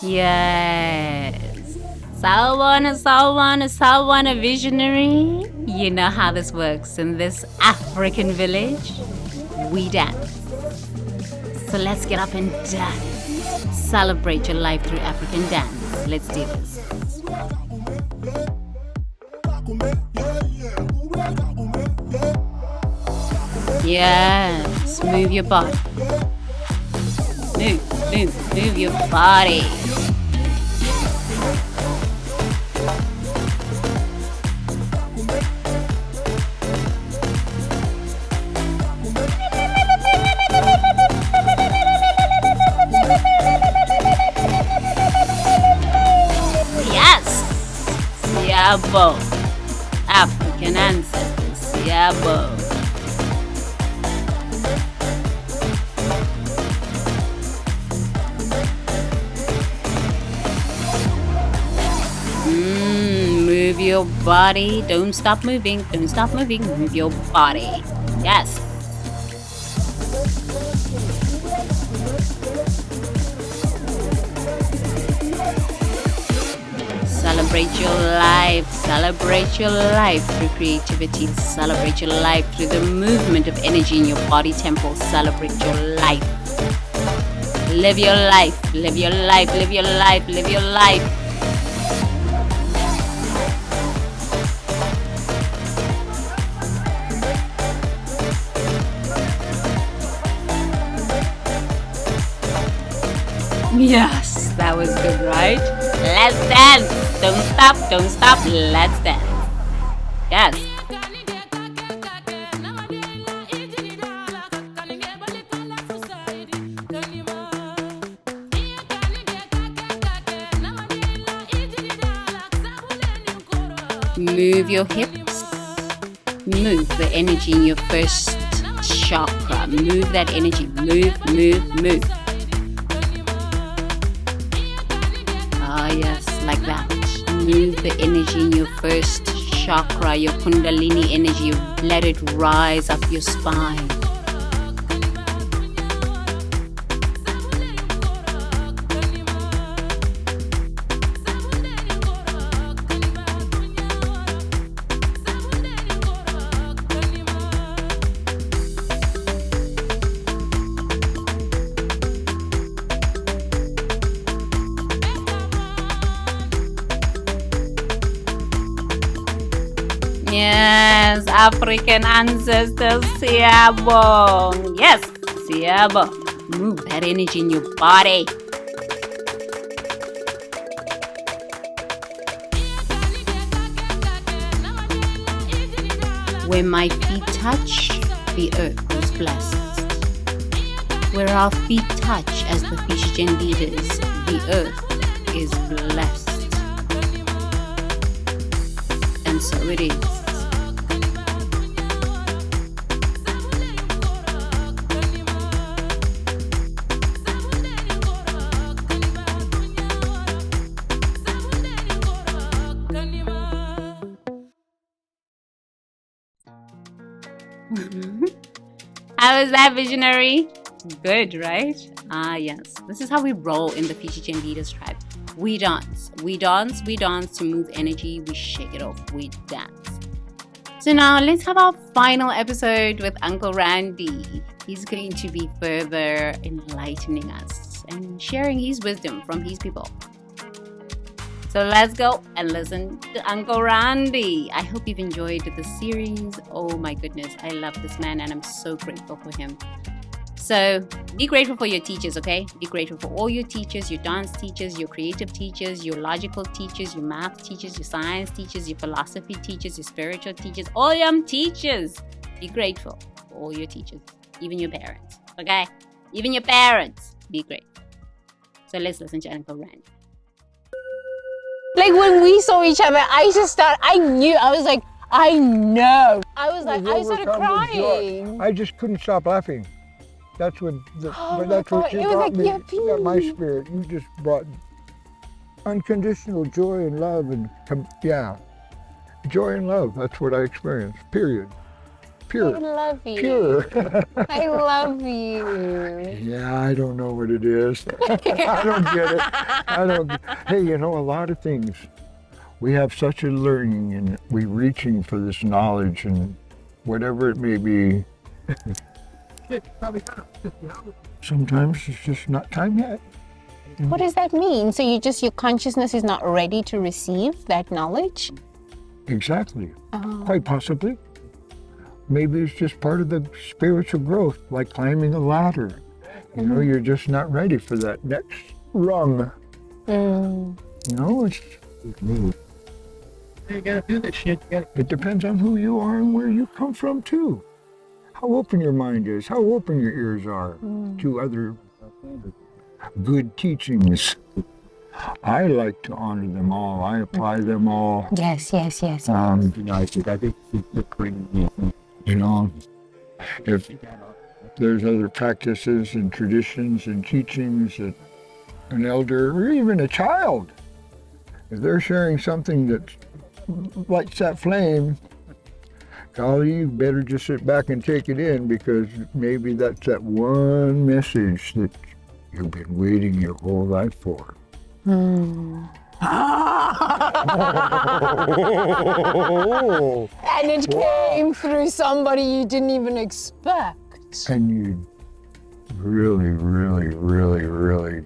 Yes. Salwana, visionary. You know how this works in this African village. We dance. So let's get up and dance. Celebrate your life through African dance. Let's do this. Yes, move your body. Move your body. Yes, Siabo. African ancestors, Siabo. Move your body. Don't stop moving. Move your body. Yes. Celebrate your life through creativity. Celebrate your life through the movement of energy in your body temple. Celebrate your life. Live your life. Yes, that was good, right? Let's dance. Don't stop. Let's dance. Yes. Move your hips. Move the energy in your first chakra. Move that energy. Move. Yes, like that. Move the energy in your first chakra, your kundalini energy. Let it rise up your spine. Yes, African ancestors, Siabo. Yes, Siabo. Move that energy in your body. Where my feet touch, the earth is blessed. Where our feet touch as the Fishigen leaders, the earth is blessed. And so it is. How is that, visionary? Good, right? Yes. This is how we roll in the Fishigen Leaders tribe. We dance to move energy. We shake it off. We dance. So now let's have our final episode with Uncle Randy. He's going to be further enlightening us and sharing his wisdom from his people. So let's go and listen to Uncle Randy. I hope you've enjoyed the series. Oh my goodness, I love this man and I'm so grateful for him. So be grateful for your teachers, okay? Be grateful for all your teachers, your dance teachers, your creative teachers, your logical teachers, your math teachers, your science teachers, your philosophy teachers, your spiritual teachers, all your teachers. Be grateful for all your teachers, even your parents, okay? Even your parents, be grateful. So let's listen to Uncle Randy. Like when we saw each other, I was like, I know. I started crying. I just couldn't stop laughing. That's what you brought me. My spirit. You just brought unconditional joy and love, and joy and love. That's what I experienced. Period. pure. I love you. Pure. I love you. Yeah, I don't know what it is. I don't get it. I don't. Hey, you know, a lot of things. We have such a learning and we're reaching for this knowledge and whatever it may be. Sometimes it's just not time yet. What does that mean? So your consciousness is not ready to receive that knowledge? Exactly. Oh. Quite possibly. Maybe it's just part of the spiritual growth, like climbing a ladder. You know, you're just not ready for that next rung. You know, it's... You gotta do this shit. It depends on who you are and where you come from, too. How open your mind is, how open your ears are to other good teachings. I like to honor them all. I apply them all. Yes. I think You know, if there's other practices and traditions and teachings that an elder or even a child, if they're sharing something that lights that flame, golly, you better just sit back and take it in, because maybe that's that one message that you've been waiting your whole life for. And it came through somebody you didn't even expect. And you really, really, really, really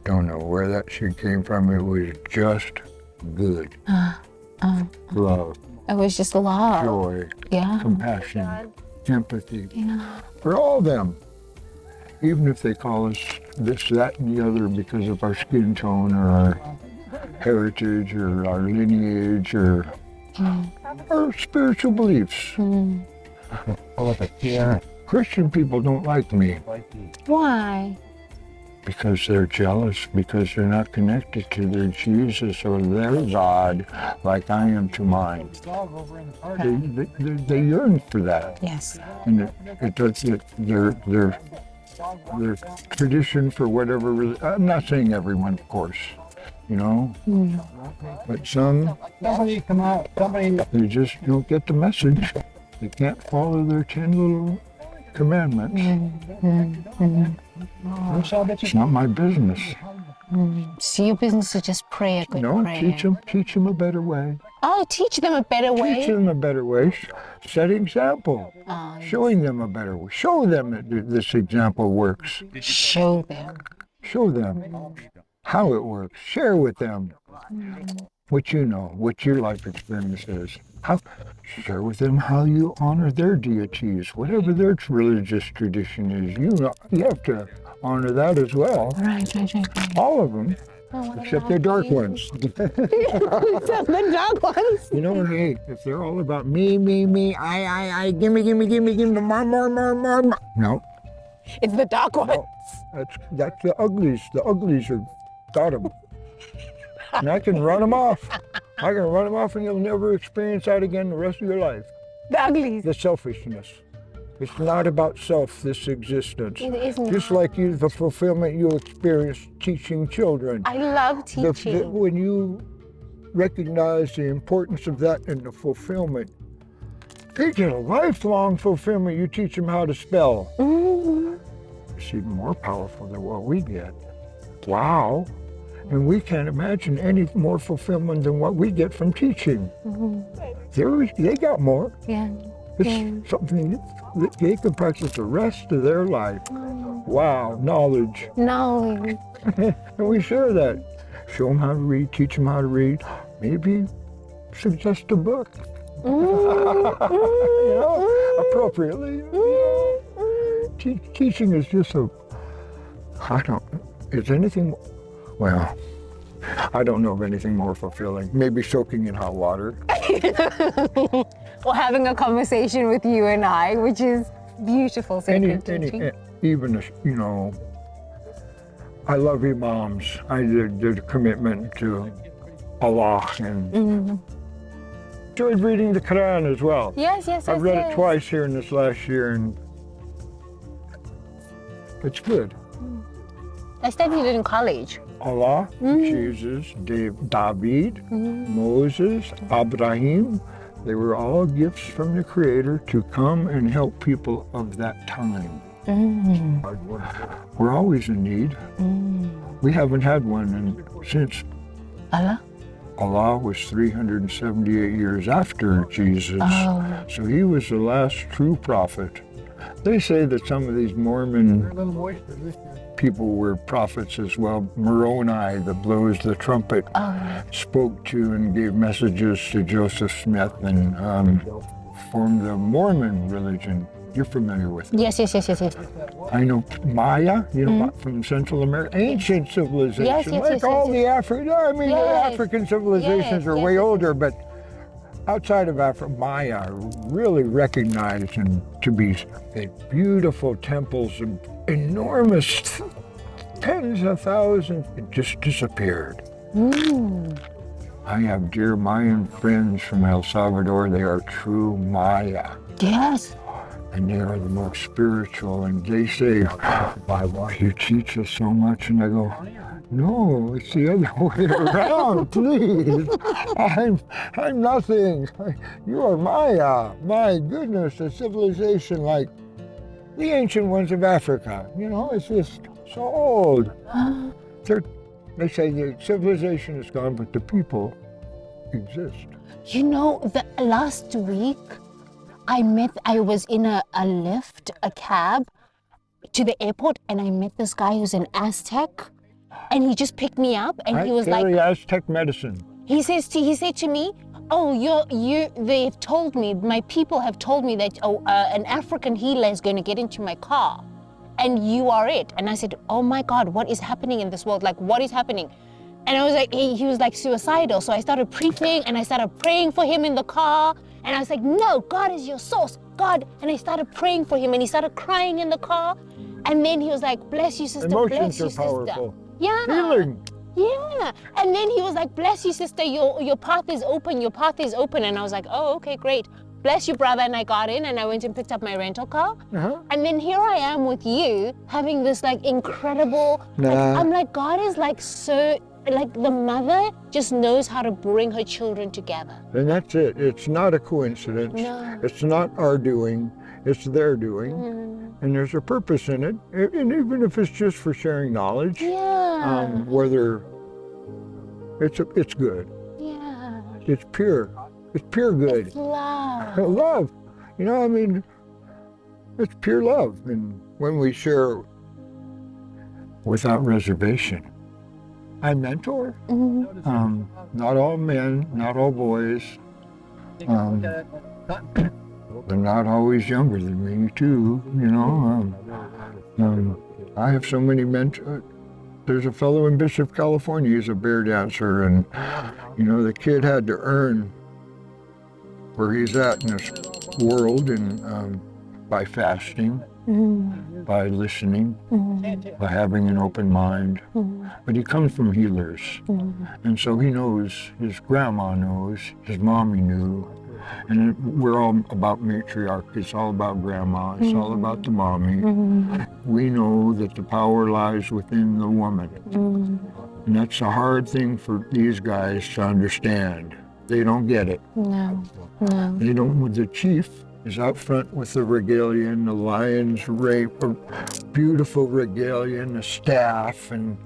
don't know where that shit came from. It was just good. Love, It was just love. joy, Yeah. compassion, empathy Yeah. for all of them. Even if they call us this, that, and the other because of our skin tone or our heritage or our lineage or our spiritual beliefs. Christian people don't like me Why? because they're jealous, because they're not connected to their Jesus or their God like I am to mine. They yearn for that. Yes. And it does their tradition for whatever. I'm not saying everyone, of course, you know, but some, they just don't get the message. They can't follow their 10 little commandments. It's not my business. So your business is just pray a good No, prayer. teach them a better way. Oh, teach them a better way. Teach them a better way. Set example. Oh, Showing them a better way. Show them that this example works. show them. Show them how it works. Share with them what you know, what your life experience is. Share with them how you honor their deities, whatever their religious tradition is. You have to honor that as well. Right. All of them, Oh, except the dark ones. Except the dark ones. You know, hey, if they're all about me, I, gimme, more. No, It's the dark ones. that's the uglies. The uglies are got them. And I can run them off. And you'll never experience that again the rest of your life. The uglies. The selfishness. It's not about self, this existence. It is not. Just like you, the fulfillment you experience teaching children. I love teaching. When you recognize the importance of that and the fulfillment, they get a lifelong fulfillment. You teach them how to spell. It's even more powerful than what we get. Wow. And we can't imagine any more fulfillment than what we get from teaching. They got more. Yeah. It's something that they can practice the rest of their life. Wow, knowledge. Knowledge. And we share that. Show them how to read, teach them how to read. Maybe suggest a book. You know, appropriately. Teaching is just is anything, well, I don't know of anything more fulfilling. Maybe soaking in hot water. Or having a conversation with you and I, which is beautiful sacred teaching. Even, you know, I love imams. I did a commitment to Allah and enjoyed reading the Quran as well. Yes. I've read it twice here in this last year, and it's good. I studied it in college. Allah, Jesus, David, Moses, Abraham, They were all gifts from the Creator to come and help people of that time. We're always in need. We haven't had one since Allah was 378 years after Jesus. So he was the last true prophet. They say that some of these Mormon people were prophets as well. Moroni, that blows the trumpet, spoke to and gave messages to Joseph Smith and formed the Mormon religion. You're familiar with it. Yes. I know Maya, from Central America, ancient civilization. Yes, all the African, the African civilizations are way older, but outside of Africa, Maya are really recognized and to be beautiful temples and enormous tens of thousands. It just disappeared. I have dear Mayan friends from El Salvador. They are true Maya. Yes. And they are the most spiritual, and they say, why you teach us so much? And I go, no, it's the other way around, please. I'm nothing. You are Maya. My goodness, a civilization like the ancient ones of Africa. It's just so old. They say the civilization is gone, but the people exist. The last week, I was in a lift, a cab to the airport, and I met this guy who's an Aztec, and he just picked me up, and he was like, Aztec medicine. He said to me, they've told me, my people have told me that an African healer is going to get into my car, and you are it. And I said, oh my God, what is happening in this world? Like, what is happening? And I was like, he was like suicidal. So I started preaching and I started praying for him in the car. And I was like, no, God is your source, God. And I started praying for him and he started crying in the car. And then he was like, bless you, sister, Emotions bless you, are sister. powerful. Yeah. Healing. Yeah. And then he was like, bless you, sister, your path is open, your path is open. And I was like, oh, okay, great. Bless you, brother. And I got in and I went and picked up my rental car. And then here I am with you having this like incredible, I'm like, God is like so, like the mother just knows how to bring her children together. And that's it. It's not a coincidence. No. It's not our doing. It's their doing. And there's a purpose in it. And even if it's just for sharing knowledge, whether it's good. Yeah. It's pure. It's pure good. It's love. Love. It's pure love. And when we share without reservation, I mentor. Not all men, not all boys. They're not always younger than me, too. I have so many mentors. There's a fellow in Bishop, California. He's a bear dancer, and the kid had to earn where he's at in this world, and by fasting, by listening, by having an open mind. But he comes from healers, and so he knows, his grandma knows, his mommy knew, and we're all about matriarch. It's all about grandma. It's all about the mommy. We know that the power lies within the woman, and that's a hard thing for these guys to understand. They don't get it. No. They don't. The chief is out front with the regalia, and the lion's rape, a beautiful regalia, and the staff, and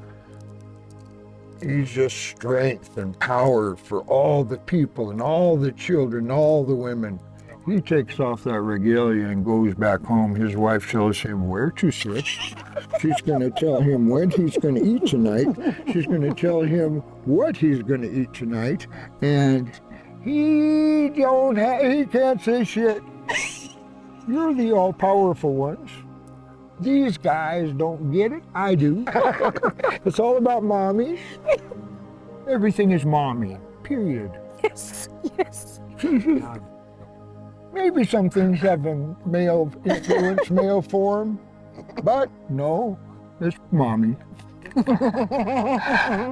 he's just strength and power for all the people and all the children, all the women. He takes off that regalia and goes back home. His wife tells him where to sit. She's going to tell him when he's going to eat tonight. She's going to tell him what he's going to eat tonight. And he can't say shit. You're the all-powerful ones. These guys don't get it. I do. It's all about mommy. Everything is mommy, period. Yes. Maybe some things have a male influence, male form, but no, it's mommy.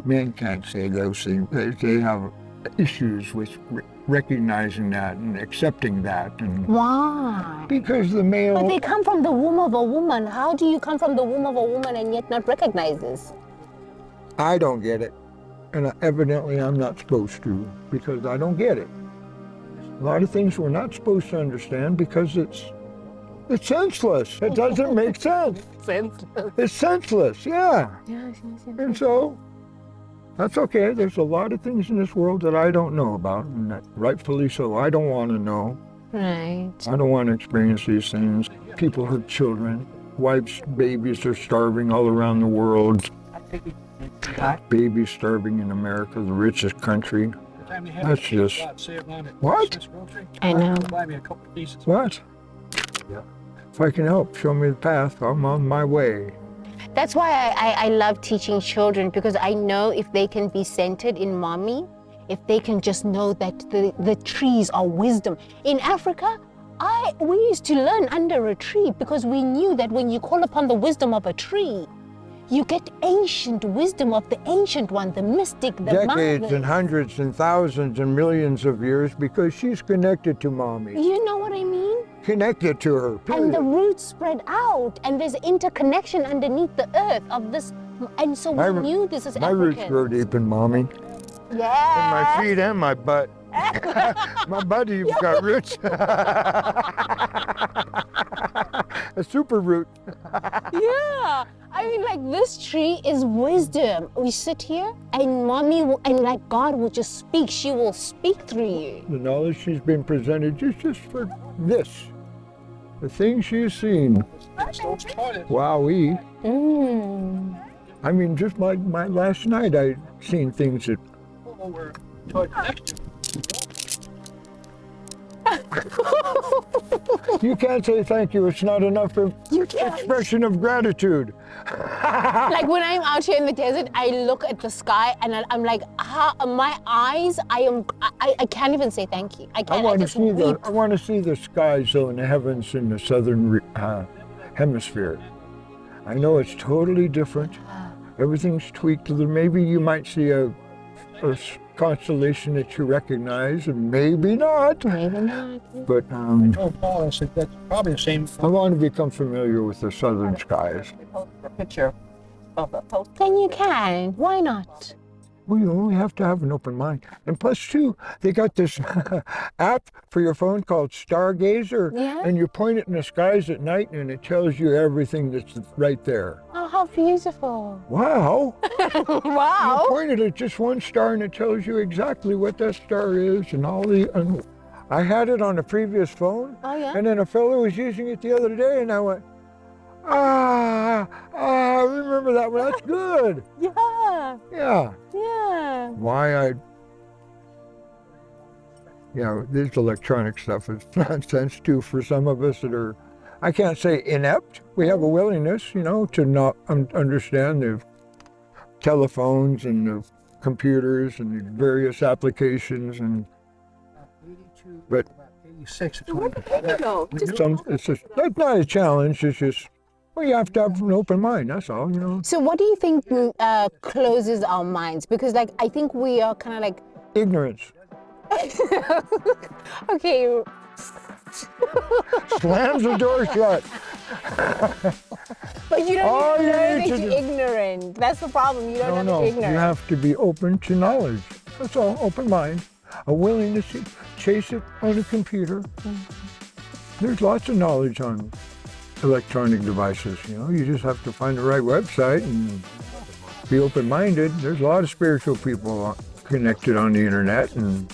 Men can't say those things. They have issues with recognizing that and accepting that. And why? because the male... But they come from the womb of a woman. How do you come from the womb of a woman and yet not recognize this? I don't get it. And evidently I'm not supposed to, because I don't get it. A lot of things we're not supposed to understand because it's senseless. It doesn't make sense. Senseless. It's senseless, yeah. Yes. And so, that's okay. There's a lot of things in this world that I don't know about, and that rightfully so. I don't want to know. Right. I don't want to experience these things. People have children. Wives, babies are starving all around the world. Babies starving in America, the richest country. That's just... What? I know. What? If I can help, show me the path, I'm on my way. That's why I love teaching children, because I know if they can be centered in mommy, if they can just know that the trees are wisdom. In Africa, we used to learn under a tree because we knew that when you call upon the wisdom of a tree, you get ancient wisdom of the ancient one, the mystic, the Decades marvelous. and hundreds and thousands and millions of years because she's connected to mommy. You know what I mean? Connected to her, period. And the roots spread out, and there's interconnection underneath the earth of this. And so we knew this as My Africans. roots grow deep in mommy. Yeah. In my feet and my butt. My butt even got roots. A super root. Yeah. I mean, like, this tree is wisdom. We sit here, and mommy and like God will just speak. She will speak through you. The knowledge she's been presented is just for this. The things she's seen. Wowee. I mean, just my last night I seen things that... You can't say thank you. It's not enough for expression of gratitude. Like when I'm out here in the desert, I look at the sky and I'm like, my eyes, I can't even say thank you. I can't. I just weep. I want to see the skies though in the heavens in the southern hemisphere. I know it's totally different. Everything's tweaked. Maybe you might see a constellation that you recognize, and maybe not. Maybe not. But Paul, I said that's probably the same. I want to become familiar with the southern skies. A picture of the post. Then you can. Why not? Well, you only have to have an open mind. And plus, too, they got this app for your phone called Stargazer, Yeah. and you point it in the skies at night, and it tells you everything that's right there. Oh, how beautiful. Wow! Wow. You pointed at just one star, and it tells you exactly what that star is, and all the... I had it on a previous phone, Oh, yeah? and then a fellow was using it the other day, and I went, I remember that one. That's good. Yeah. Yeah. Yeah. This electronic stuff is nonsense too for some of us that are, I can't say inept. We have a willingness, to not understand the telephones and the computers and the various applications but 86. that's not a challenge. It's just, well, you have to have an open mind. That's all, So what do you think closes our minds? Because I think we are kind of like... Ignorance. Okay. Slams the door shut. But you don't All even you know need that to you're do- ignorant. That's the problem. You don't know No, that you're you ignorant. have to be open to knowledge. That's all, open mind. A willingness to chase it on a computer. There's lots of knowledge on electronic devices, You just have to find the right website and be open-minded. There's a lot of spiritual people connected on the internet, and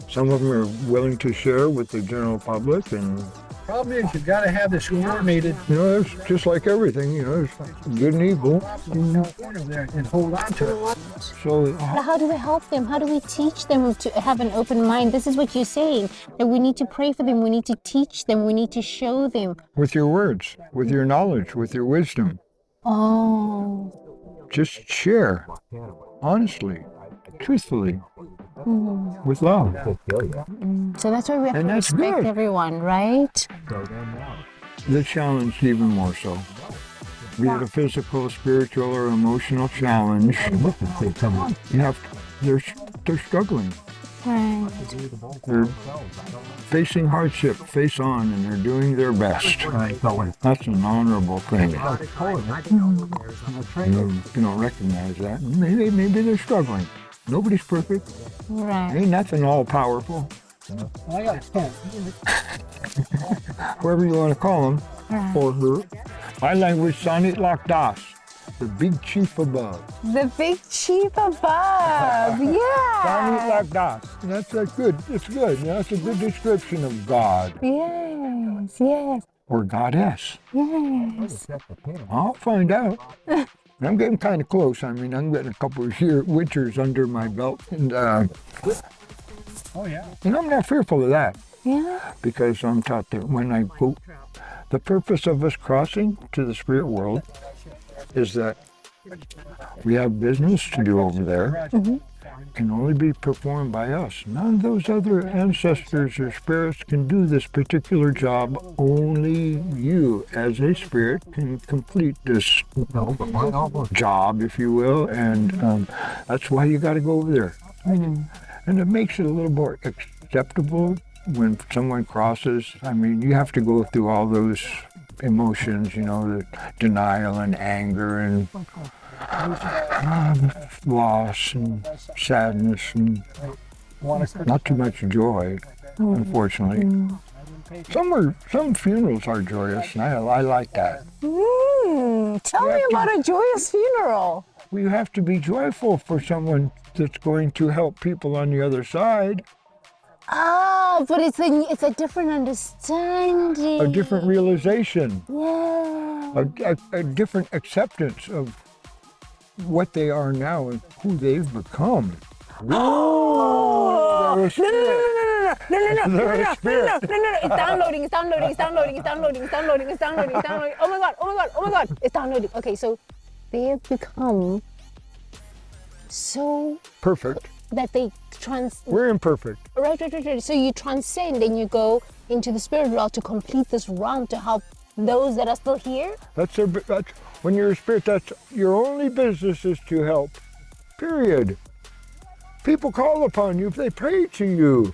some of them are willing to share with the general public, and Problem is, you've got to have this coordinated. it's just like everything, there's good and evil. There and hold on to it. So But how do we help them? How do we teach them to have an open mind? This is what you're saying, that we need to pray for them, we need to teach them, we need to show them. with your words, with your knowledge, with your wisdom, Oh. just share, honestly, truthfully, with love. So that's why we have And to that's respect good. everyone, right? The challenge even more so. Be it a physical, spiritual, or emotional challenge, they're struggling. Right. They're facing hardship face on, and they're doing their best. That's an honorable thing. You don't recognize that. Maybe they're struggling. Nobody's perfect. Right. Ain't nothing all powerful. I got 10. Whoever you want to call him, or her. My language, Sanit Lakdas, the big chief above. The big chief above. Sanit Yeah. Lakdas. That's a good, it's good. That's a good description of God. Yes, yes, Or goddess. yes. I'll find out. I'm getting kind of close. I mean, I'm getting a couple of winters under my belt. And Oh, yeah. I'm not fearful of that. Yeah. Because I'm taught that when I go, the purpose of us crossing to the spirit world is that we have business to do over there. Can only be performed by us. None of those other ancestors or spirits can do this particular job. Only you, as a spirit, can complete this job, if you will. And that's why you got to go over there. And it makes it a little more acceptable when someone crosses. I mean, you have to go through all those emotions, the denial and anger and loss and sadness and not too much joy, unfortunately. Some funerals are joyous, and I like that. Tell me about a joyous funeral. We have to be joyful for someone that's going to help people on the other side. Ah, but it's a different understanding. A different realization, Yeah. a different acceptance of what they are now and who they've become. Oh! They're a spirit. They're a spirit. No. It's downloading. Oh my God. It's downloading. Okay, so they have become so Perfect. that they We're imperfect. Right. So you transcend and you go into the spirit world to complete this round to help those that are still here. That's when you're a spirit. That's your only business is to help. Period. People call upon you if they pray to you.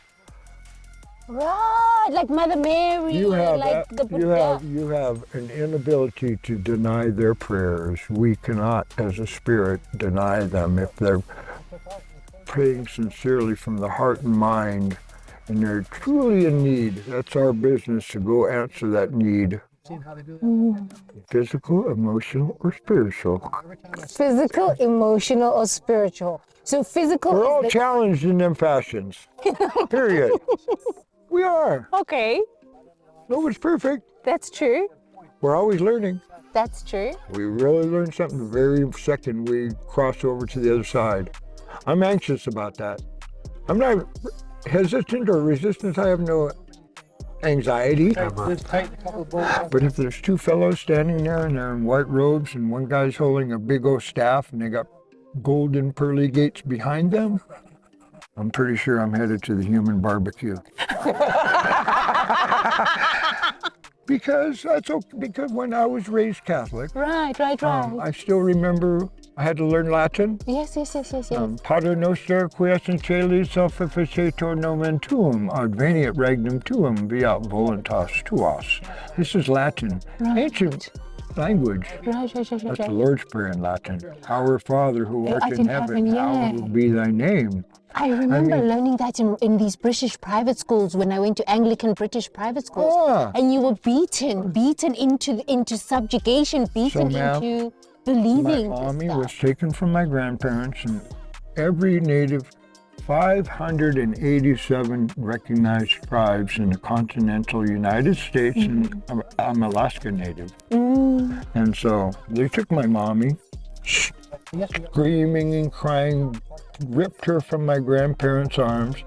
Right, like Mother Mary. You have like you have an inability to deny their prayers. We cannot, as a spirit, deny them if they're praying sincerely from the heart and mind, and they're truly in need. That's our business to go answer that need. Physical, emotional, or spiritual. Physical, emotional, or spiritual. So physical. We're is all the- challenged in them fashions. Period. We are. Okay, Nobody's perfect. that's true. We're always learning. That's true. We really learn something the very second we cross over to the other side. I'm anxious about that. I'm not hesitant or resistant. I have no anxiety. Just tighten a couple of bolts. But if there's two fellows standing there and they're in white robes and one guy's holding a big old staff and they got golden pearly gates behind them, I'm pretty sure I'm headed to the human barbecue. Because because when I was raised Catholic, Right. I still remember I had to learn Latin. Yes. Pater noster quies in caeli self-efficator nomen tuum, adveniat regnum tuum, viat voluntas tuas. This is Latin, ancient language. Right. That's the Lord's Prayer in Latin. Our Father who art art in heaven, hallowed be thy name. I remember learning that in these British private schools when I went to Anglican British private schools. Ah. And you were beaten into subjugation, beaten ma'am, into My believing mommy this was stuff. taken from my grandparents, and every native, 587 recognized tribes in the continental United States, and I'm Alaska Native. And so they took my mommy, screaming and crying, ripped her from my grandparents' arms.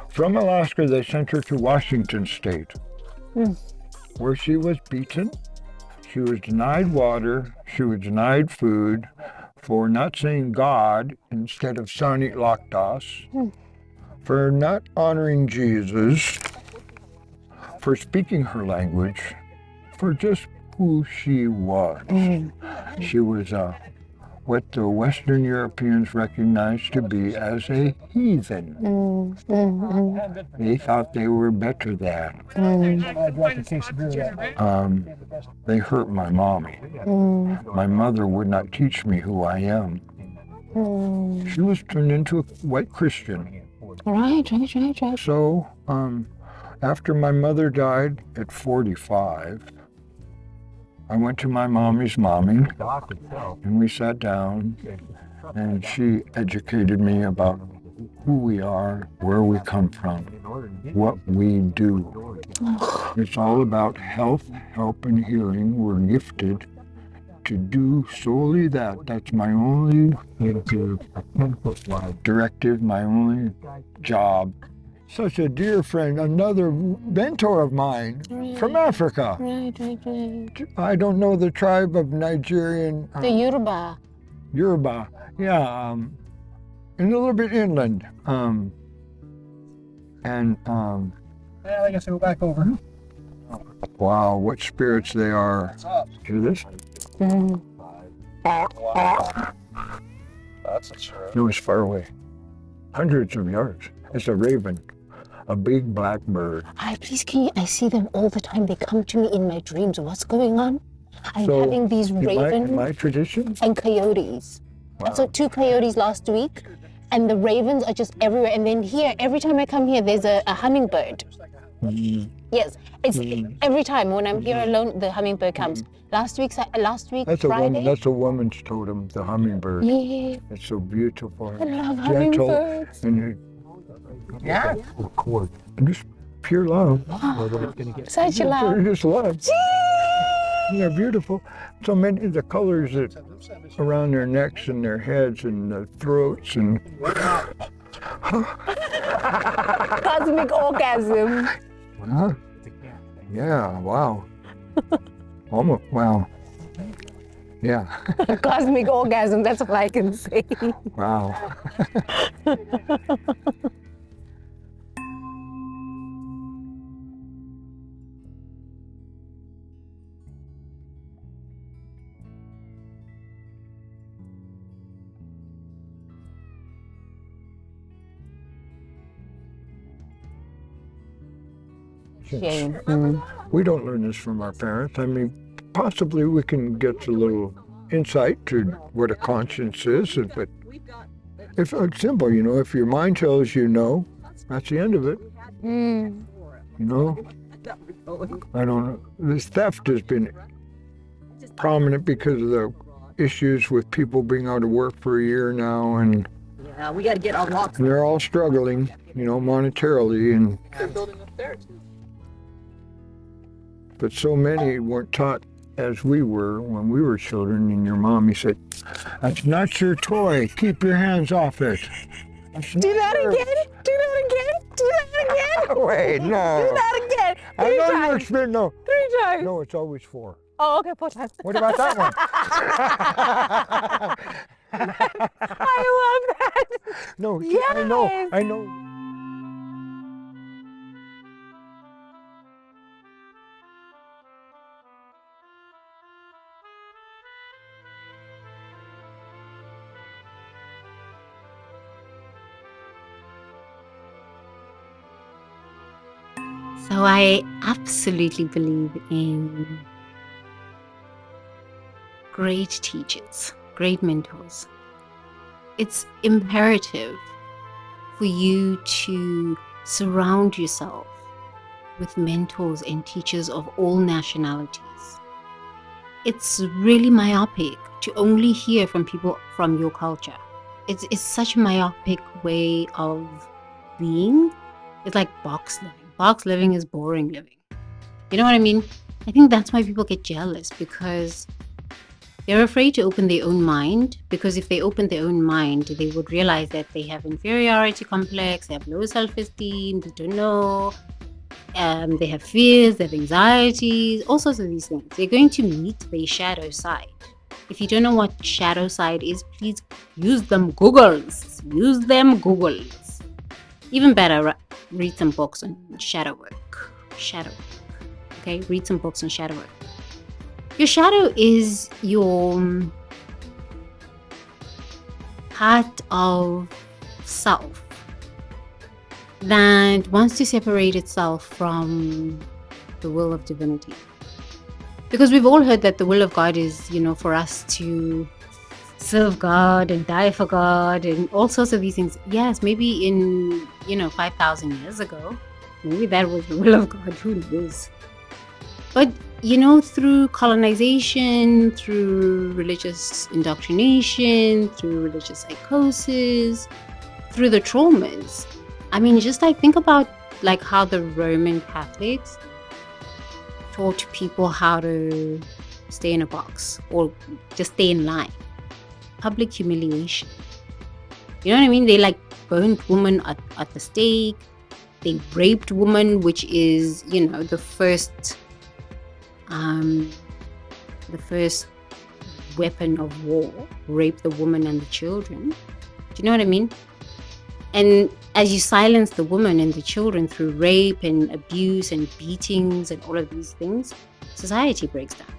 From Alaska, they sent her to Washington State, where she was beaten. She was denied water. She was denied food for not saying God instead of Sanit Lakdas, for not honoring Jesus, for speaking her language, for just who she was. She was what the Western Europeans recognized to be as a heathen. They thought they were better than. I'd like a case of beer. They hurt my mommy. My mother would not teach me who I am. She was turned into a white Christian. Right. So, after my mother died at 45, I went to my mommy's mommy, and we sat down, and she educated me about who we are, where we come from, what we do. It's all about health, help, and healing. We're gifted to do solely that. That's my only directive, my only job. Such a dear friend, another mentor of mine from Africa. Right. I don't know the tribe of Nigerian The Yoruba. Yoruba. Yeah, and a little bit inland. Yeah, I guess I go back over. Wow, what spirits they are. Hear this? Mm. That's a sure. It was far away. Hundreds of yards. It's a raven, a big black bird. Please, I see them all the time. They come to me in my dreams. What's going on? I'm So, having these ravens My tradition? and coyotes. I Wow. saw 2 coyotes last week, and the ravens are just everywhere. And then here, every time I come here, there's a hummingbird. Mm, Yes, it's every time when I'm here alone, the hummingbird comes. Last week Friday. That's a woman's totem, the hummingbird. Yeah, It's so beautiful. I love Gentle, hummingbirds. and just pure love. Such a love. They're just love. They're beautiful. So many of the colors that around their necks and their heads and their throats and Cosmic orgasm. huh? Yeah, wow. Almost wow. Yeah. Cosmic orgasm, that's all I can say. Wow. Shame. We don't learn this from our parents. I mean, possibly we can get a little insight to what a conscience is, but if it's simple, you know, if your mind tells you no, that's the end of it. Mm. You know, I don't know. This theft has been prominent because of the issues with people being out of work for a year now, and Yeah, we got to get our locks. they're all struggling, you know, monetarily, and They're building up there too. but so many weren't taught as we were when we were children, and your mommy said, "That's not your toy. Keep your hands off it." Do that again. Do that again. Do that again. Wait, no. Do that again. I 3 know you're times. spin. No, 3 times. no, it's always 4. Oh, okay, 4 times. What about that one? I love that. No, Yes. I know. So I absolutely believe in great teachers, great mentors. It's imperative for you to surround yourself with mentors and teachers of all nationalities. It's really myopic to only hear from people from your culture. It's such a myopic way of being. It's like box living. Box living is boring living. You know what I mean? I think that's why people get jealous, because they're afraid to open their own mind, because if they open their own mind, they would realize that they have inferiority complex, they have low self-esteem, they don't know, they have fears, they have anxieties, all sorts of these things. They're going to meet their shadow side. If you don't know what shadow side is, please use them Googles. Use them Googles. Even better, read some books on shadow work. Shadow work. Okay, read some books on shadow work. Your shadow is your part of self that wants to separate itself from the will of divinity. Because we've all heard that the will of God is, for us to serve God and die for God and all sorts of these things. Yes, maybe in 5,000 years ago, maybe that was the will of God. Who knows? But through colonization, through religious indoctrination, through religious psychosis, through the traumas. I mean, just like think about like how the Roman Catholics taught people how to stay in a box or just stay in line. Public humiliation. You know what I mean? They like burned women at the stake. They raped women, which is, the first weapon of war. Rape the woman and the children. Do you know what I mean? And as you silence the woman and the children through rape and abuse and beatings and all of these things, society breaks down.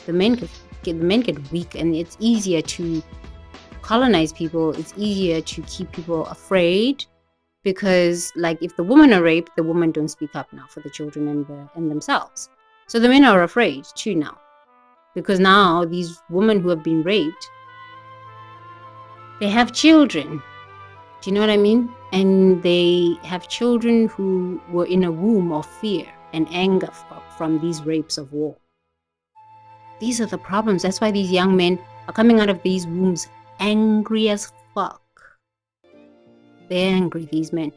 The men get weak, and it's easier to colonize people. It's easier to keep people afraid because, like, if the women are raped, the women don't speak up now for the children and themselves. So the men are afraid too now, because now these women who have been raped, they have children. Do you know what I mean? And they have children who were in a womb of fear and anger from these rapes of war. These are the problems. That's why these young men are coming out of these wombs angry as fuck. They're angry, these men.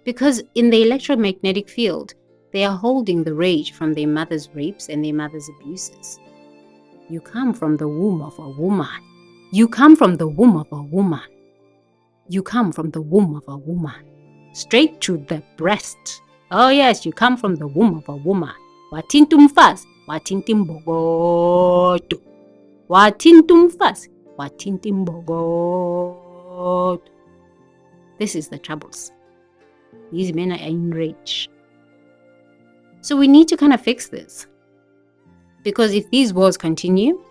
Because in the electromagnetic field, they are holding the rage from their mother's rapes and their mother's abuses. You come from the womb of a woman. You come from the womb of a woman. You come from the womb of a woman. Straight to the breast. Oh yes, you come from the womb of a woman. Watintum fast. Watintim bogoto. Watintum fast. Watintim bogoto. This is the troubles. These men are enraged. So we need to kind of fix this. Because if these wars continue,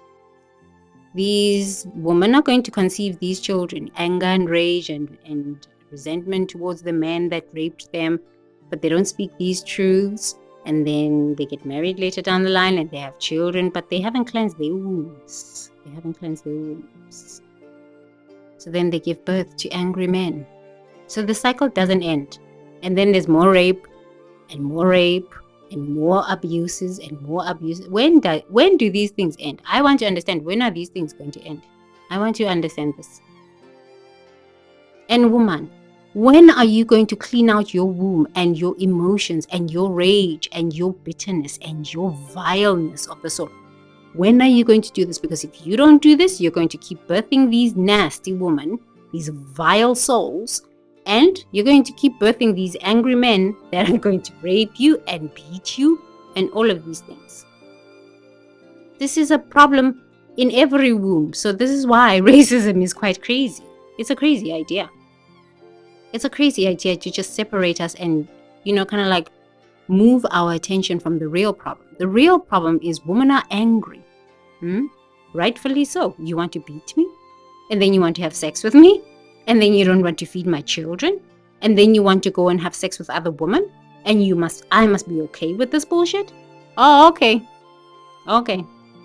these women are going to conceive these children, anger and rage and resentment towards the men that raped them, but they don't speak these truths. And then they get married later down the line and they have children, but they haven't cleansed their wombs. They haven't cleansed their wombs. So then they give birth to angry men. So the cycle doesn't end. And then there's more rape and more rape and more abuses and more abuses. When do these things end? I want to understand, when are these things going to end? I want to understand this. And woman, when are you going to clean out your womb and your emotions and your rage and your bitterness and your vileness of the soul? When are you going to do this? Because if you don't do this, you're going to keep birthing these nasty women, these vile souls, and you're going to keep birthing these angry men that are going to rape you and beat you and all of these things. This is a problem in every womb. So this is why racism is quite crazy. It's a crazy idea. It's a crazy idea to just separate us and, kind of like move our attention from the real problem. The real problem is women are angry. Rightfully so. You want to beat me? And then you want to have sex with me? And then you don't want to feed my children? And then you want to go and have sex with other women? And I must be okay with this bullshit? Oh, okay. Okay.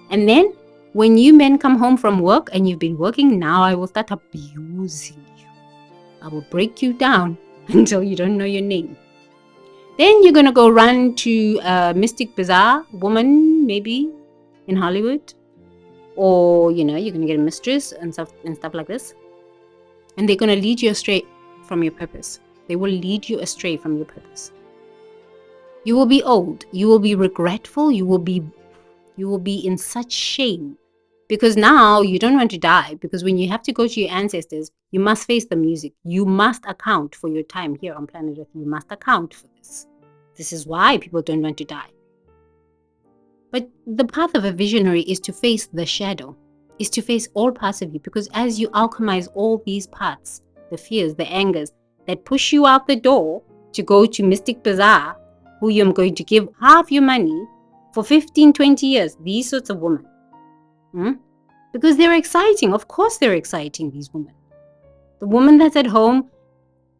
And then when you men come home from work and you've been working, now I will start abusing you. I will break you down until you don't know your name. Then you're going to go run to a Mystic Bazaar woman, maybe, in Hollywood. Or, you're going to get a mistress and stuff like this. And they're going to lead you astray from your purpose. They will lead you astray from your purpose. You will be old. You will be regretful. You will be in such shame. Because now you don't want to die. Because when you have to go to your ancestors, you must face the music. You must account for your time here on planet Earth. You must account for this. This is why people don't want to die. But the path of a visionary is to face the shadow, is to face all parts of you. Because as you alchemize all these parts, the fears, the angers that push you out the door to go to Mystic Bazaar, who you're going to give half your money for 15, 20 years, these sorts of women. Because they're exciting. Of course they're exciting, these women. The woman that's at home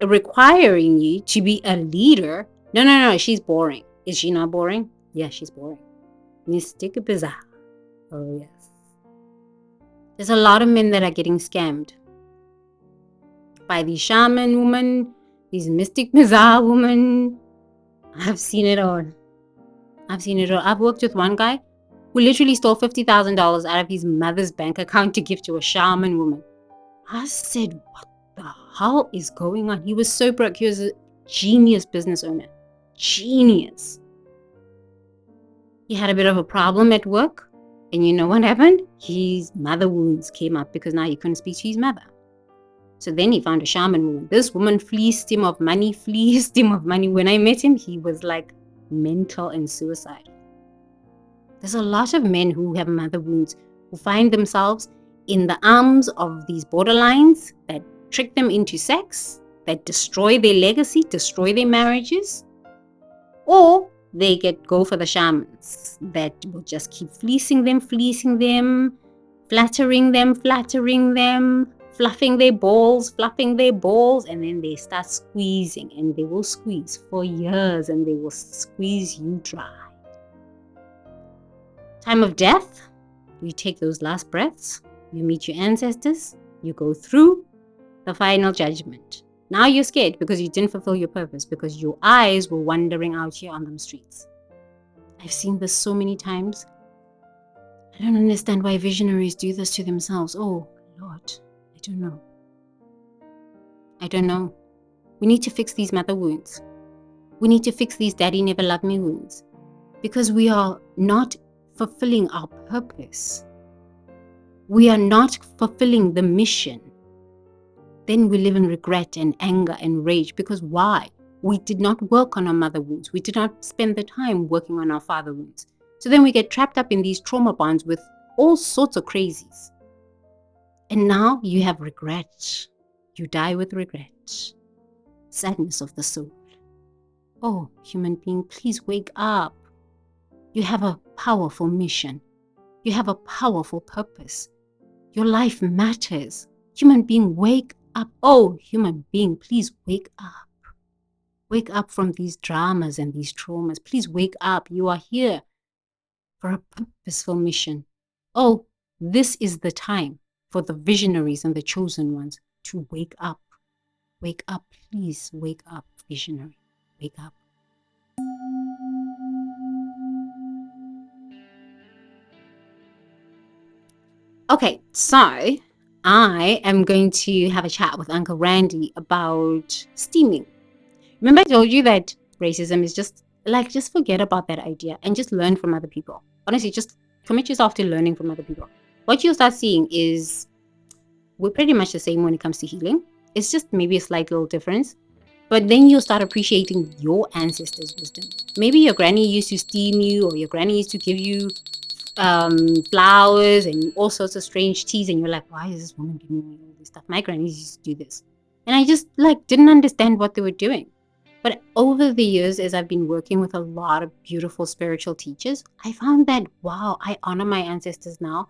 requiring you to be a leader. No, she's boring. Is she not boring? Yeah, she's boring. Mystic Bazaar. Oh, yes. There's a lot of men that are getting scammed by these shaman women, these mystic bazaar women. I've seen it all. I've worked with one guy who literally stole $50,000 out of his mother's bank account to give to a shaman woman. I said, what the hell is going on? He was so broke. He was a genius business owner. Genius. He had a bit of a problem at work. And you know what happened? His mother wounds came up because now he couldn't speak to his mother. So then he found a shaman woman. This woman fleeced him of money. When I met him, he was like mental and suicidal. There's a lot of men who have mother wounds who find themselves in the arms of these borderlines that trick them into sex, that destroy their legacy, destroy their marriages, or they go for the shamans that will just keep fleecing them, flattering them, fluffing their balls, and then they start squeezing, and they will squeeze for years, and they will squeeze you dry. Time of death, you take those last breaths, you meet your ancestors, you go through the final judgment. Now you're scared because you didn't fulfill your purpose, because your eyes were wandering out here on the streets. I've seen this so many times. I don't understand why visionaries do this to themselves. Oh, Lord, I don't know. We need to fix these mother wounds. We need to fix these daddy never loved me wounds, because we are not fulfilling our purpose. We are not fulfilling the mission. Then we live in regret and anger and rage, because why? We did not work on our mother wounds. We did not spend the time working on our father wounds. So then we get trapped up in these trauma bonds with all sorts of crazies. And now you have regret. You die with regret. Sadness of the soul. Oh, human being, please wake up. You have a powerful mission. You have a powerful purpose. Your life matters. Human being, wake up. Oh, human being, please wake up. Wake up from these dramas and these traumas. Please wake up. You are here for a purposeful mission. Oh, this is the time for the visionaries and the chosen ones to wake up. Wake up, please wake up, visionary. Wake up. Okay, so I am going to have a chat with Uncle Randy about steaming. Remember I told you that racism is just forget about that idea and just learn from other people. Honestly, just commit yourself to learning from other people. What you'll start seeing is we're pretty much the same when it comes to healing. It's just maybe a slight little difference. But then you'll start appreciating your ancestors' wisdom. Maybe your granny used to steam you, or your granny used to give you flowers and all sorts of strange teas, and you're like, why is this woman giving me all this stuff? My grannies used to do this. And I just didn't understand what they were doing. But over the years, as I've been working with a lot of beautiful spiritual teachers, I found that, wow, I honor my ancestors now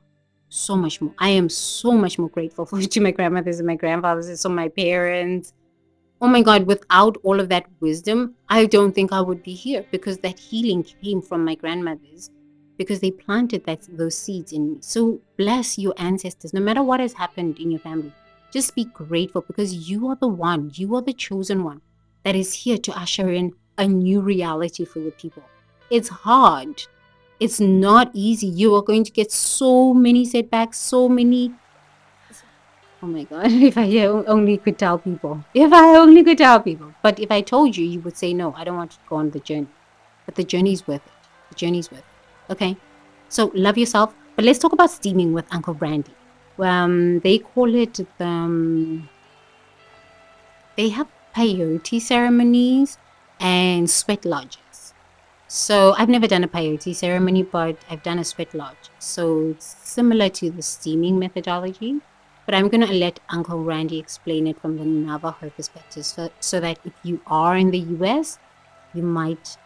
so much more. I am so much more grateful to my grandmothers and my grandfathers and so my parents. Oh my God, without all of that wisdom, I don't think I would be here, because that healing came from my grandmothers, because they planted those seeds in me. So bless your ancestors, no matter what has happened in your family. Just be grateful, because you are the one, you are the chosen one that is here to usher in a new reality for your people. It's hard. It's not easy. You are going to get so many setbacks, oh my God, if I only could tell people. But if I told you, you would say, no, I don't want to go on the journey. But the journey's worth it. Okay? So love yourself. But let's talk about steaming with Uncle Randy. They call it, they have peyote ceremonies and sweat lodges. So I've never done a peyote ceremony, but I've done a sweat lodge. So it's similar to the steaming methodology. But I'm going to let Uncle Randy explain it from the Navajo perspective, so that if you are in the US, you might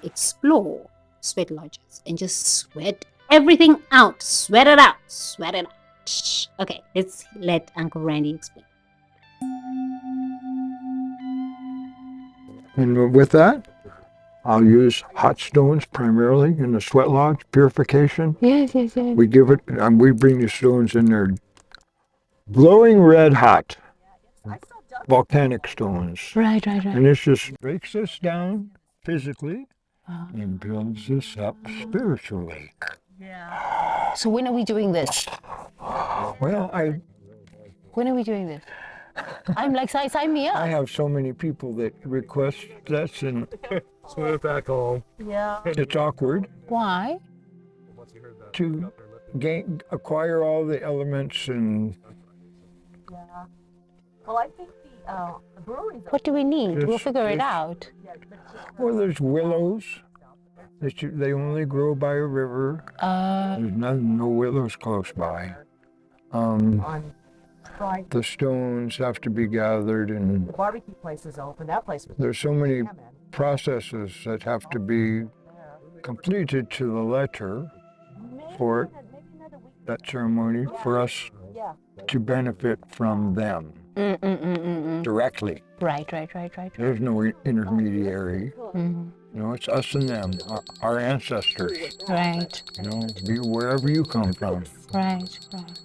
explore sweat lodges and just sweat everything out. Sweat it out. Okay, let's let Uncle Randy explain. And with that, I'll use hot stones primarily in the sweat lodge, purification. Yes. We give it, we bring the stones in there glowing red hot volcanic stones. Right. And this just breaks us down physically and builds us up spiritually. So when are we doing this? Well, When are we doing this? I'm like, sign me I up. have so many people that request this, and Swim it back home. it's awkward Why? to acquire all the elements and Well, I think the brewery's What do we need? We'll Just- figure it just- out. well, there's willows that they only grow by a river. There's no willows close by. on Friday. The stones have to be gathered, and The barbecue place is open. That place was. there's so many processes that have to be completed to the letter for that ceremony for us Yeah. to benefit from them directly. Right. There's no intermediary. You know, it's us and them, our ancestors. Right. You know, be wherever you come from. Right.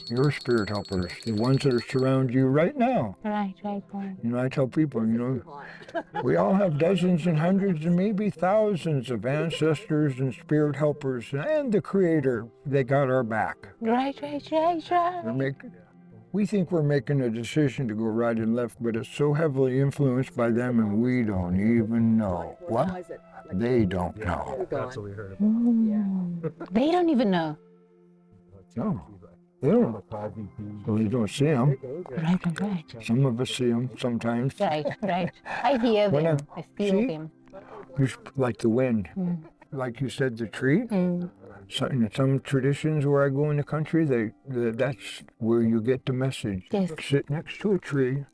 Your spirit helpers, the ones that are surround you right now. Right. You know, I tell people, you know, we all have dozens and hundreds and maybe thousands of ancestors and spirit helpers and the Creator. They got our back. Right. We think we're making a decision to go right and left, but it's so heavily influenced by them and we don't even know. What? They don't know. That's what we heard. They don't even know. No. They don't. Well, they don't see them. Right. Some of us see them sometimes. Right. I hear When them. I feel see? them. Like the wind. Like you said, the tree. So in some traditions where I go in the country, that's where you get the message. Yes. Sit next to a tree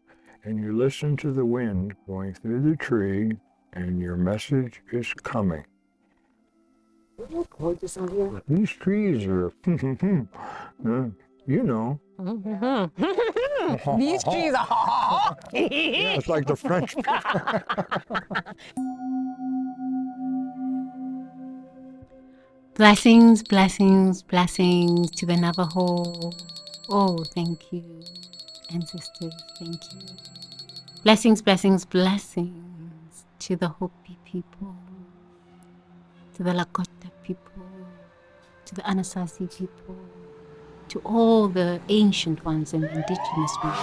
and you listen to the wind going through the tree and your message is coming. Gorgeous on here. These trees are, you know. These trees are. Yeah, it's like the French. Blessings to the Navajo. Oh, thank you, ancestors, thank you. Blessings to the Hopi people, to the Lakota people, to the Anasazi people, to all the ancient ones and indigenous ones,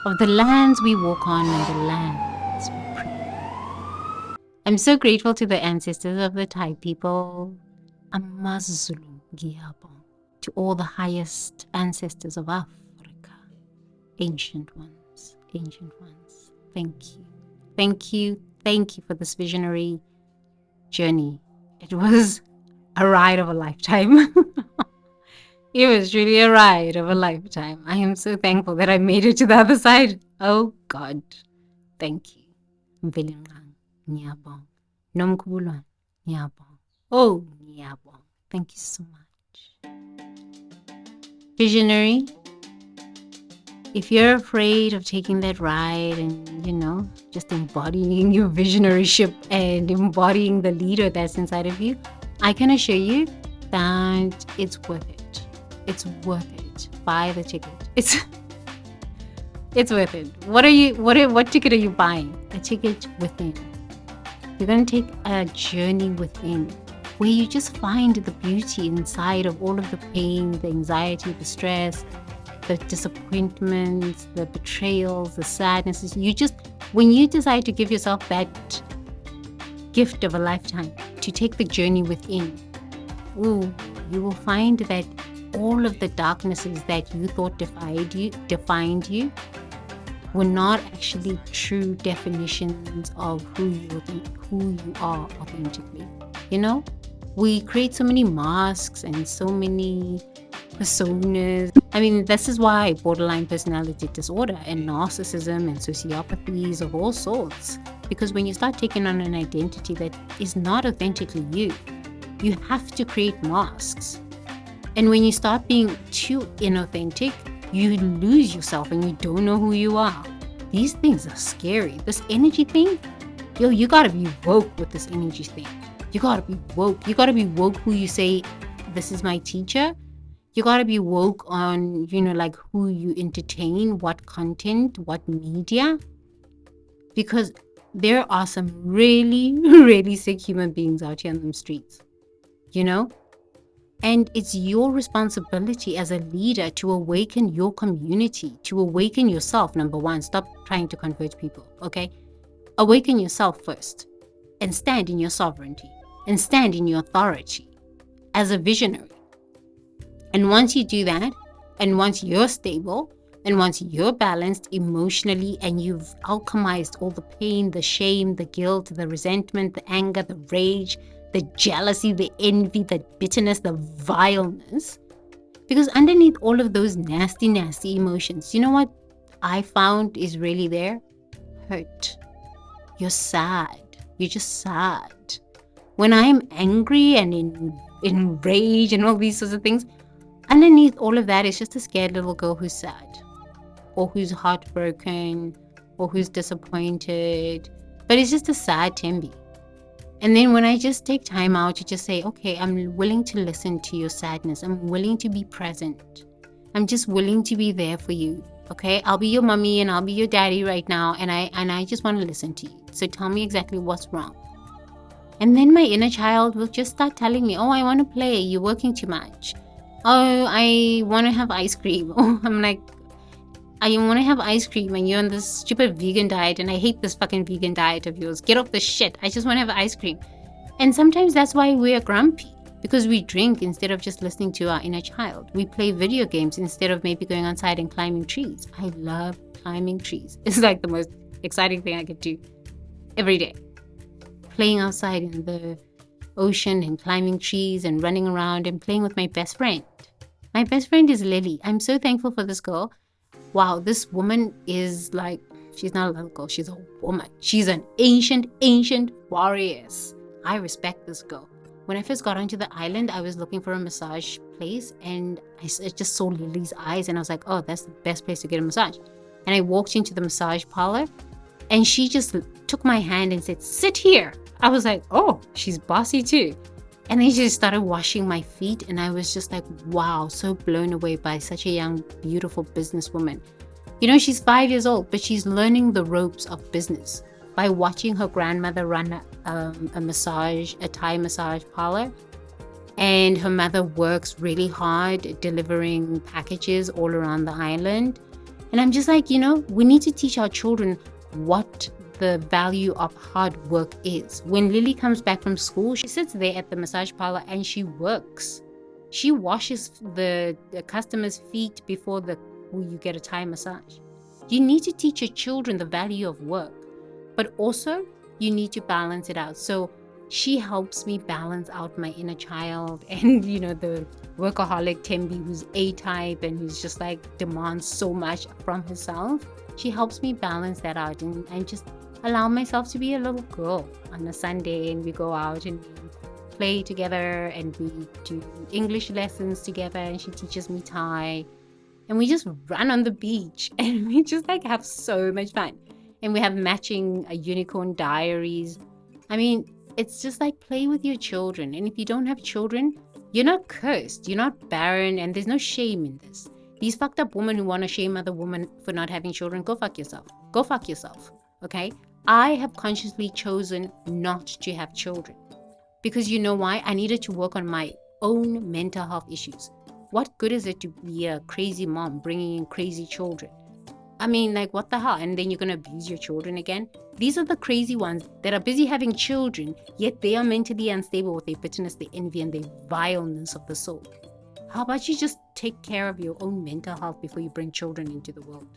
of the lands we walk on and the lands we pray. I'm so grateful to the ancestors of the Thai people, Amazulu Giyabo, to all the highest ancestors of Africa, ancient ones. Thank you for this visionary journey. It was a ride of a lifetime. It was truly a ride of a lifetime. I am so thankful that I made it to the other side. Oh God, thank you. Mvelingang, Nyabong, Nomkubulwan, Nyabong. Oh, Nyabong. Thank you so much. Visionary, if you're afraid of taking that ride and, you know, just embodying your visionaryship and embodying the leader that's inside of you, I can assure you that it's worth it. It's worth it. Buy the ticket. It's worth it. What ticket are you buying? A ticket within. You're going to take a journey within where you just find the beauty inside of all of the pain, the anxiety, the stress, the disappointments, the betrayals, the sadnesses. When you decide to give yourself that gift of a lifetime, to take the journey within, you will find that all of the darknesses that you thought defined you were not actually true definitions of who you are authentically. You know, we create so many masks and so many personas. I mean, this is why borderline personality disorder and narcissism and sociopathies of all sorts. Because when you start taking on an identity that is not authentically you have to create masks. And when you start being too inauthentic, you lose yourself and you don't know who you are. These things are scary. This energy thing, you gotta be woke with this energy thing. You gotta be woke. You gotta be woke who you say, this is my teacher. You gotta be woke on, like who you entertain, what content, what media, because there are some really, really sick human beings out here on the streets, And it's your responsibility as a leader to awaken your community, to awaken yourself. Number one, stop trying to convert people, okay? Awaken yourself first and stand in your sovereignty and stand in your authority as a visionary. And once you do that, and once you're stable, and once you're balanced emotionally and you've alchemized all the pain, the shame, the guilt, the resentment, the anger, the rage, the jealousy, the envy, the bitterness, the vileness, because underneath all of those nasty, nasty emotions, you know what I found is really there? Hurt. You're sad. You're just sad. When I'm angry and in rage and all these sorts of things, underneath all of that is just a scared little girl who's sad, or who's heartbroken, or who's disappointed. But it's just a sad Tembi. And then when I just take time out to just say, okay, I'm willing to listen to your sadness. I'm willing to be present. I'm just willing to be there for you. Okay, I'll be your mommy and I'll be your daddy right now. And I just want to listen to you. So tell me exactly what's wrong. And then my inner child will just start telling me, oh, I want to play. You're working too much. Oh, I want to have ice cream. Oh, I'm like, I want to have ice cream and you're on this stupid vegan diet and I hate this fucking vegan diet of yours. Get off the shit. I just want to have ice cream. And sometimes that's why we're grumpy, because we drink instead of just listening to our inner child. We play video games instead of maybe going outside and climbing trees. I love climbing trees. It's like the most exciting thing I could do every day. Playing outside in the ocean and climbing trees and running around and playing with my best friend. My best friend is Lily. I'm so thankful for this girl. Wow, this woman is like, she's not a little girl, she's a woman. She's an ancient warrior. I respect this girl. When I first got onto the island, I was looking for a massage place and I just saw Lily's eyes and I was like, oh, that's the best place to get a massage. And I walked into the massage parlor and she just took my hand and said, sit here. I was like, oh, she's bossy too. And then she just started washing my feet and I was just like, wow, so blown away by such a young, beautiful businesswoman. She's 5 years old, but she's learning the ropes of business by watching her grandmother run a Thai massage parlor. And her mother works really hard delivering packages all around the island. And I'm just like, we need to teach our children what the value of hard work is. When Lily comes back from school, she sits there at the massage parlor and she works. She washes the customer's feet before you get a Thai massage. You need to teach your children the value of work, but also you need to balance it out. So she helps me balance out my inner child and, the workaholic Tembi who's A-type and who's just like demands so much from herself. She helps me balance that out and just allow myself to be a little girl on a Sunday, and we go out and we play together and we do English lessons together and she teaches me Thai and we just run on the beach and we just like have so much fun and we have matching unicorn diaries. I mean, it's just like play with your children, and if you don't have children, you're not cursed, you're not barren, and there's no shame in this. These fucked up women who want to shame other women for not having children, go fuck yourself. Go fuck yourself, okay? I have consciously chosen not to have children because you know why? I needed to work on my own mental health issues. What good is it to be a crazy mom bringing in crazy children? I mean, like, what the hell? And then you're going to abuse your children again? These are the crazy ones that are busy having children, yet they are mentally unstable with their bitterness, their envy, and their vileness of the soul. How about you just take care of your own mental health before you bring children into the world?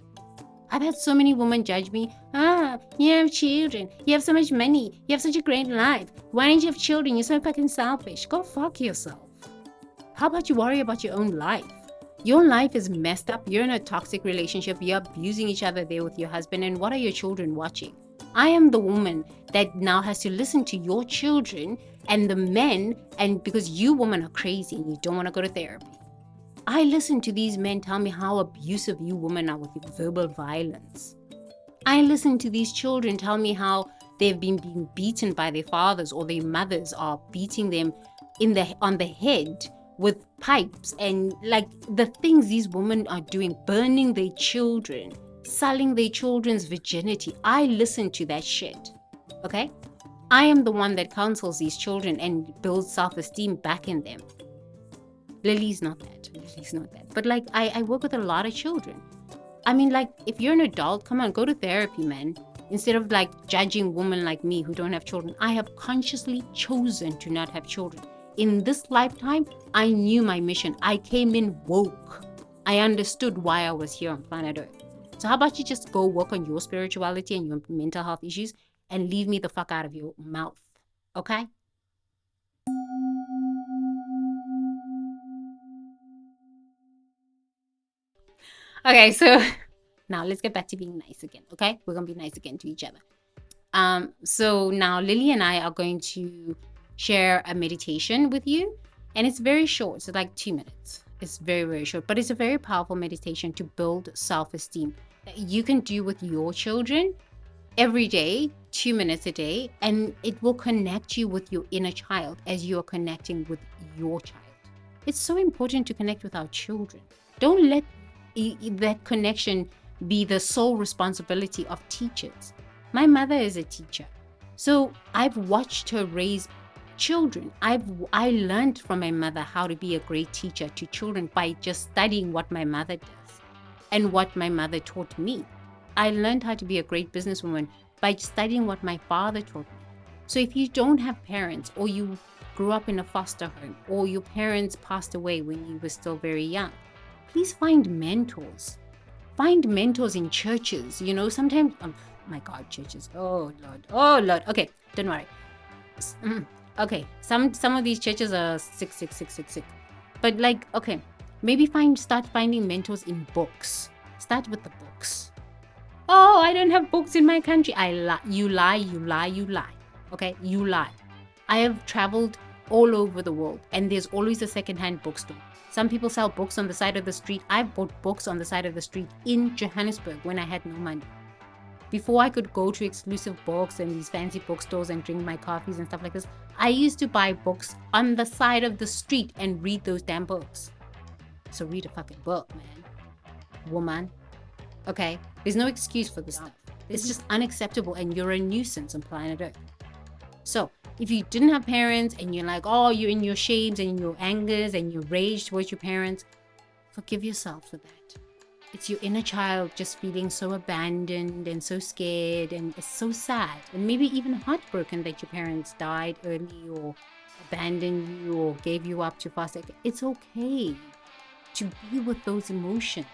I've had so many women judge me. You have children. You have so much money. You have such a great life. Why don't you have children? You're so fucking selfish. Go fuck yourself. How about you worry about your own life? Your life is messed up. You're in a toxic relationship. You're abusing each other there with your husband. And what are your children watching? I am the woman that now has to listen to your children and the men. And because you women are crazy and you don't want to go to therapy. I listen to these men tell me how abusive you women are with your verbal violence. I listen to these children tell me how they've been being beaten by their fathers or their mothers are beating them on the head with pipes and like the things these women are doing, burning their children, selling their children's virginity. I listen to that shit. Okay? I am the one that counsels these children and builds self-esteem back in them. Lily's not that. Lily's not that. But like I work with a lot of children. I mean, like, if you're an adult, come on, go to therapy, man. Instead of like judging women like me who don't have children, I have consciously chosen to not have children. In this lifetime, I knew my mission. I came in woke. I understood why I was here on planet Earth. So how about you just go work on your spirituality and your mental health issues and leave me the fuck out of your mouth, okay? Okay, so now let's get back to being nice again, okay? We're gonna be nice again to each other. So now Lily and I are going to share a meditation with you, and it's very short. It's like 2 minutes. It's very, very short, but it's a very powerful meditation to build self-esteem that you can do with your children every day, 2 minutes a day, and it will connect you with your inner child as you are connecting with your child. It's so important to connect with our children. Don't let that connection be the sole responsibility of teachers. My mother is a teacher, so I've watched her raise children. I learned from my mother how to be a great teacher to children by just studying what my mother does and what my mother taught me. I learned how to be a great businesswoman by studying what my father taught me. So if you don't have parents, or you grew up in a foster home, or your parents passed away when you were still very young, please find mentors. Find mentors in churches. You know, sometimes, oh my God, churches. Oh Lord. Okay, don't worry. Okay, some of these churches are sick. But like, okay, maybe start finding mentors in books. Start with the books. Oh, I don't have books in my country. You lie. Okay, you lie. I have traveled all over the world, and there's always a secondhand bookstore. Some people sell books on the side of the street. I bought books on the side of the street in Johannesburg when I had no money. Before I could go to exclusive books and these fancy bookstores and drink my coffees and stuff like this, I used to buy books on the side of the street and read those damn books. So read a fucking book, man. Woman. Okay? There's no excuse for this stuff. It's just unacceptable, and you're a nuisance on planet Earth. So, if you didn't have parents and you're like, oh, you're in your shames and your angers and your rage towards your parents, forgive yourself for that. It's your inner child just feeling so abandoned and so scared, and it's so sad and maybe even heartbroken that your parents died early or abandoned you or gave you up too fast. It's okay to be with those emotions.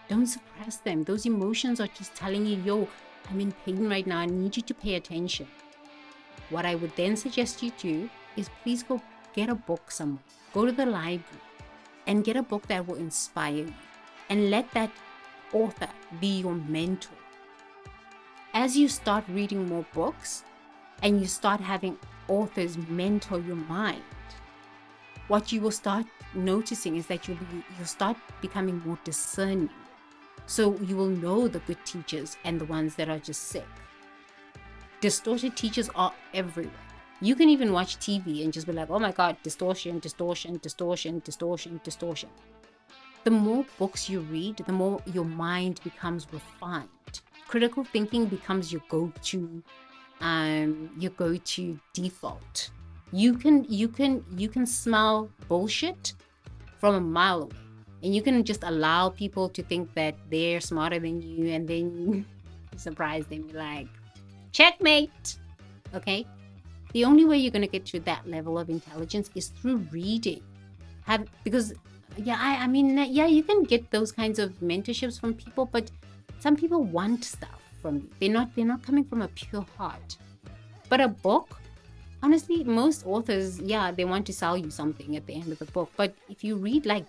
Don't suppress them. Those emotions are just telling you, yo, I'm in pain right now. I need you to pay attention. What I would then suggest you do is please go get a book somewhere. Go to the library and get a book that will inspire you, and let that author be your mentor. As you start reading more books and you start having authors mentor your mind, what you will start noticing is that you'll start becoming more discerning. So you will know the good teachers and the ones that are just sick. Distorted teachers are everywhere. You can even watch TV and just be like, oh my God, distortion. The more books you read, the more your mind becomes refined. Critical thinking becomes your go-to default. You can smell bullshit from a mile away, and you can just allow people to think that they're smarter than you, and then you surprise them. You're like, checkmate. Okay? The only way you're going to get to that level of intelligence is through reading. You can get those kinds of mentorships from people, but some people want stuff from you. They're not coming from a pure heart. But a book, honestly, most authors, they want to sell you something at the end of the book. But if you read like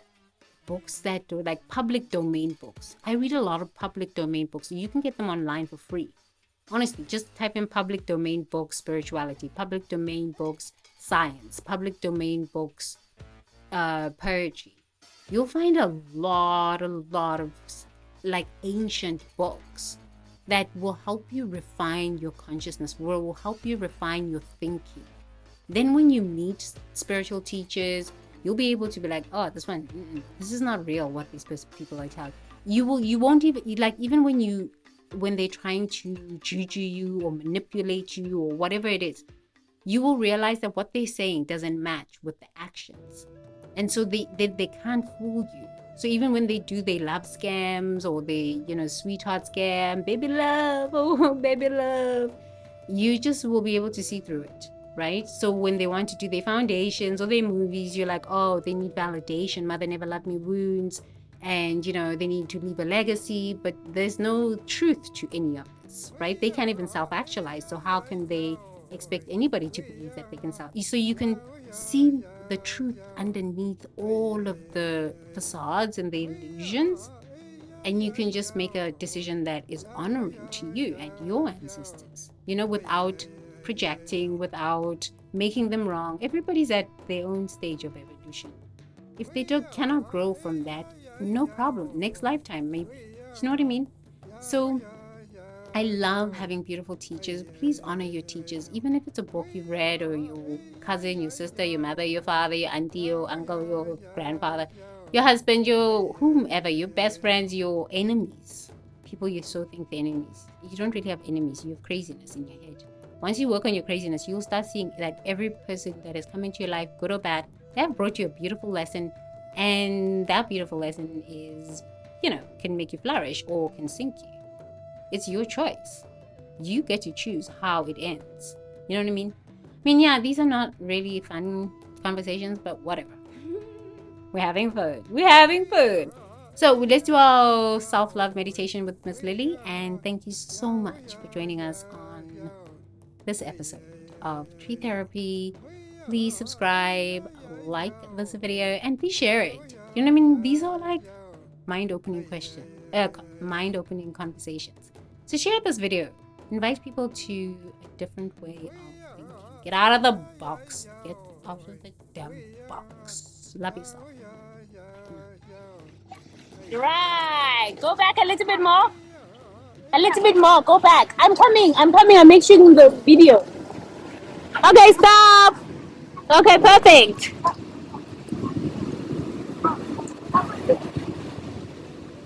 books that are like public domain books, I read a lot of public domain books. You can get them online for free. Honestly, just type in public domain books, spirituality, public domain books, science, public domain books, poetry. You'll find a lot of like ancient books that will help you refine your consciousness, will help you refine your thinking. Then when you meet spiritual teachers you'll be able to be like, oh, this one, this is not real. What these people are telling you won't even like, even when they're trying to juju you or manipulate you or whatever it is, you will realize that what they're saying doesn't match with the actions, and so they can't fool you. So even when they do their love scams or they, sweetheart scam, baby love, oh baby love, you just will be able to see through it, right? So when they want to do their foundations or their movies, you're like, oh, they need validation. Mother never loved me wounds, and they need to leave a legacy, but there's no truth to any of this, right? They can't even self-actualize. So how can they expect anybody to believe that they can self? So you can see the truth underneath all of the facades and the illusions, and you can just make a decision that is honoring to you and your ancestors, without projecting, without making them wrong. Everybody's at their own stage of evolution. If they cannot grow from that, no problem. Next lifetime, maybe. You know what I mean? So I love having beautiful teachers. Please honor your teachers, even if it's a book you've read, or your cousin, your sister, your mother, your father, your auntie, your uncle, your grandfather, your husband, your whomever, your best friends, your enemies. People you so think they're enemies. You don't really have enemies. You have craziness in your head. Once you work on your craziness, you'll start seeing that every person that has come into your life, good or bad, they have brought you a beautiful lesson. And that beautiful lesson is, can make you flourish or can sink you. It's your choice. You get to choose how it ends. You know what I mean? Yeah, these are not really fun conversations, but whatever. We're having fun. So let's do our self-love meditation with Miss Lily. And thank you so much for joining us on this episode of Tree Therapy. Please subscribe, like this video, and please share it. You know what I mean? These are like mind-opening conversations. So share this video. Invite people to a different way of thinking. Get out of the box. Get out of the damn box. Love yourself. Right. Go back a little bit more. A little bit more. Go back. I'm coming. I'm making the video. Okay, stop. Okay, perfect.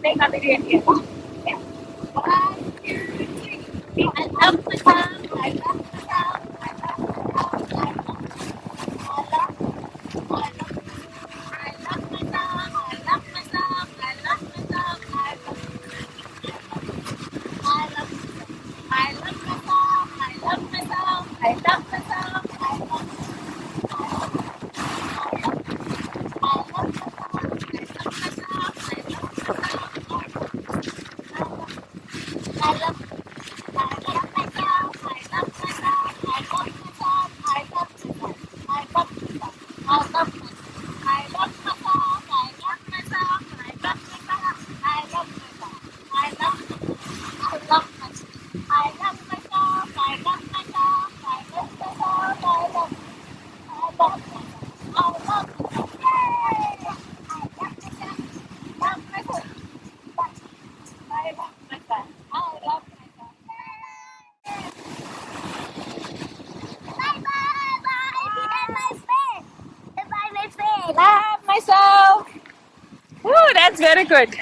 Make a video here. One, 2, 3. I love myself. I love myself. Love myself. Ooh, that's very good.